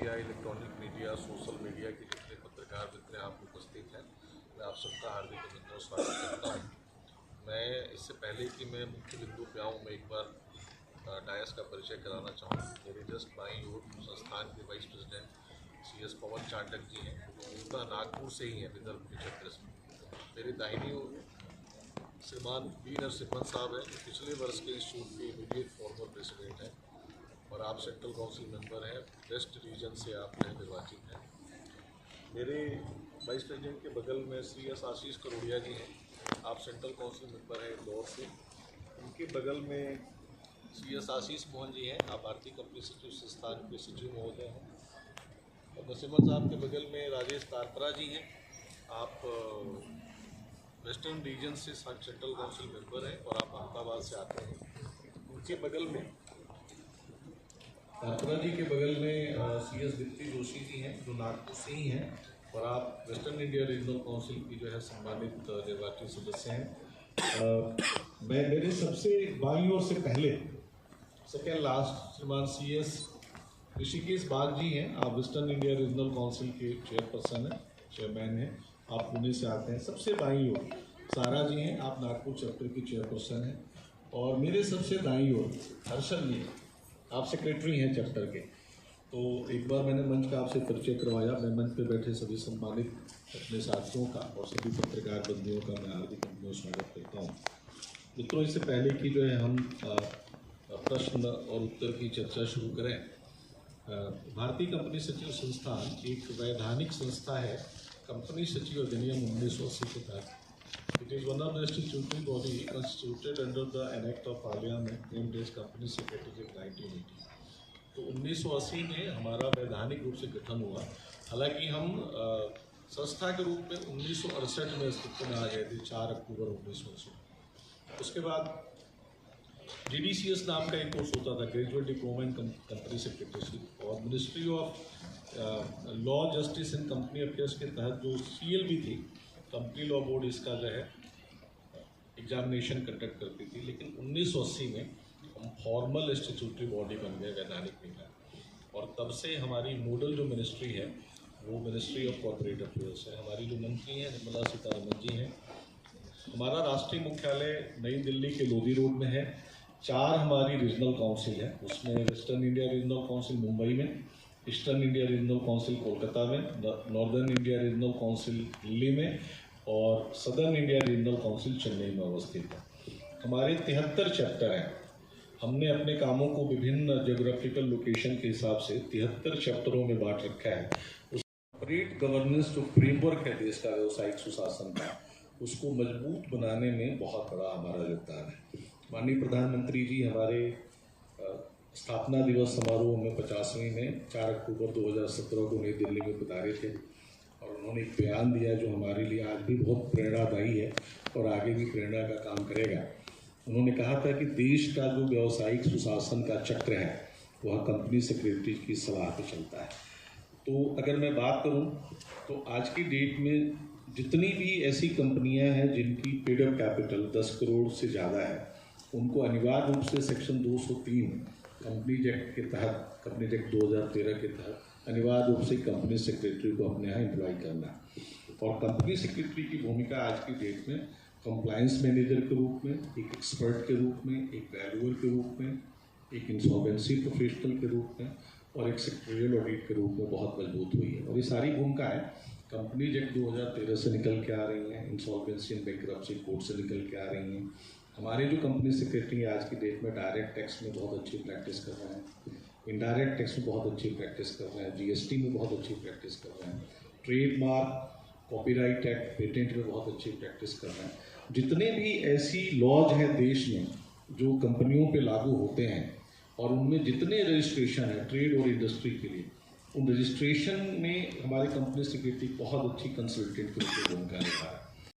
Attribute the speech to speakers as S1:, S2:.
S1: Media, electronic media, social media के जितने पत्रकार मित्र आप उपस्थित हैं, मैं आप सबका हार्दिक अभिनंदन और स्वागत करता हूँ। मैं इससे पहले कि मैं मुख्य बिंदु पे आऊँ, मैं एक बार डायस का परिचय कराना चाहूँ। मेरे जस्ट बाईं ओर संस्थान के वाइस प्रेसिडेंट CS पवन चांडक जी हैं, जो नागपुर से ही हैं, विदर्भ के क्षेत्र से। मेरे दाहिनी ओर श्रीमान बी नरसिम्हन साहब हैं, जो पिछले वर्ष के इंस्टीट्यूट के इमीडिएट फॉर्मर प्रेसिडेंट हैं और आप सेंट्रल काउंसिल मेंबर हैं, वेस्ट रीजन से आप निर्वाचित हैं। मेरे वाइस प्रेसिडेंट के बगल में श्री एस आशीष करोड़िया जी हैं, आप सेंट्रल काउंसिल मेंबर हैं इंदौर से। उनके बगल में श्री एस आशीष मोहन जी हैं, आप भारतीय कंपनी सचिव संस्थान के सचिव महोदय हैं। और नरसिम्हन साहब के बगल में राजेश तारपरा जी हैं, आप वेस्टर्न रीजन से सेंट्रल काउंसिल मेंबर हैं और आप अहमदाबाद से आते हैं। उनके बगल में तारपरा जी के बगल में CS दीप्ति जोशी जी हैं, जो नागपुर से ही हैं और आप वेस्टर्न इंडिया रीजनल काउंसिल की जो है सम्मानित निर्वाचित सदस्य हैं। मैं मेरे सबसे बाईं ओर से पहले सेकेंड लास्ट श्रीमान CS ऋषिकेश बाग जी हैं, आप वेस्टर्न इंडिया रीजनल काउंसिल के चेयरपर्सन हैं, चेयरमैन हैं, आप पुणे से आते हैं। सबसे बाईं ओर सारा जी हैं, आप नागपुर चैप्टर की चेयरपर्सन हैं। और मेरे सबसे दाईं ओर हर्षल जी, आप सेक्रेटरी हैं चैप्टर के। तो एक बार मैंने मंच का आपसे परिचय करवाया। मैं मंच पे बैठे सभी सम्मानित अपने साथियों का और सभी पत्रकार बंधुओं का मैं हार्दिक स्वागत करता हूँ। मित्रों, इससे पहले कि जो है हम प्रश्न और उत्तर की चर्चा शुरू करें, भारतीय कंपनी सचिव संस्थान एक वैधानिक संस्था है। कंपनी सचिव अधिनियम 1980 के तहत it is one of the statutory body constituted under the act of parliament named as company secretary in 1980। तो 1980 में हमारा वैधानिक रूप से गठन हुआ। हालांकि हम संस्था के रूप में 1968 में अस्तित्व में आ गए थे, 4 अक्टूबर 1980। उसके बाद GDCS नाम का एक कोर्स होता था, graduate diploma in company secretaryship, और ministry of law justice and company affairs के तहत जो CLB थी, कंपनी लॉ बोर्ड, इसका जो है एग्जामिनेशन कंडक्ट करती थी। लेकिन 1980 में हम फॉर्मल स्टैट्यूटरी बॉडी बन गए, वैधानिक निकाय। और तब से हमारी नोडल जो मिनिस्ट्री है वो मिनिस्ट्री ऑफ कॉर्पोरेट अफेयर्स है। हमारी जो मंत्री हैं निर्मला सीतारमण जी हैं। हमारा राष्ट्रीय मुख्यालय नई दिल्ली के लोधी रोड में है। 4 हमारी रीजनल काउंसिल है, उसमें western India regional council Mumbai में, eastern India regional council Kolkata में, northern India regional council Delhi में और southern India regional council Chennai में अवस्थित है। हमारे 73 चैप्टर हैं। हमने अपने कामों को विभिन्न ज्योग्राफिकल लोकेशन के हिसाब से 73 चैप्टरों में बांट रखा है। उस कॉर्पोरेट गवर्नेंस जो फ्रेमवर्क है देश का व्यावसायिक सुशासन का, उसको मजबूत बनाने में बहुत बड़ा हमारा योगदान है। माननीय प्रधानमंत्री जी हमारे स्थापना दिवस समारोह में 50वीं में 4 अक्टूबर 2017 को नई दिल्ली में पधारे थे और उन्होंने एक बयान दिया जो हमारे लिए आज भी बहुत प्रेरणादायी है और आगे भी प्रेरणा का काम करेगा। उन्होंने कहा था कि देश का जो व्यावसायिक सुशासन का चक्र है वह कंपनी सेक्रेटरी की सलाह पे चलता है। तो अगर मैं बात करूं तो आज की डेट में जितनी भी ऐसी कंपनियां हैं जिनकी पेड अप कैपिटल 10 करोड़ से ज़्यादा है, उनको अनिवार्य रूप से सेक्शन 203 कंपनी एक्ट के तहत, कंपनी एक्ट 2013 के तहत अनिवार्य रूप से कंपनी सेक्रेटरी को अपने यहाँ एम्प्लॉय करना। और कंपनी सेक्रेटरी की भूमिका आज की डेट में कंप्लायंस मैनेजर के रूप में, एक एक्सपर्ट के रूप में, एक वैल्यूअर के रूप में, एक इंसॉल्वेंसी प्रोफेशनल के रूप में और एक सेक्रेटरियल ऑडिट के रूप में बहुत मजबूत हुई है। और ये सारी भूमिकाएँ कंपनी एक्ट 2013 से निकल के आ रही हैं, इंसॉल्वेंसी एंड बैंकरप्सी कोड से निकल के आ रही हैं। हमारे जो कंपनी सेक्रेटरी आज की डेट में डायरेक्ट टैक्स में बहुत अच्छी प्रैक्टिस कर रहे हैं, इनडायरेक्ट टैक्स में बहुत अच्छी प्रैक्टिस कर रहे हैं, GST में बहुत अच्छी प्रैक्टिस कर रहे हैं, ट्रेडमार्क, कॉपीराइट एक्ट, पेटेंट में बहुत अच्छी प्रैक्टिस कर रहे हैं। जितने भी ऐसी लॉज हैं देश में जो कंपनियों पे लागू होते हैं और उनमें जितने रजिस्ट्रेशन है ट्रेड और इंडस्ट्री के लिए, उन रजिस्ट्रेशन में हमारे कंपनी सेक्रेटरी बहुत अच्छी कंसल्टेंट के रूप में भूमिका निभा रहा है।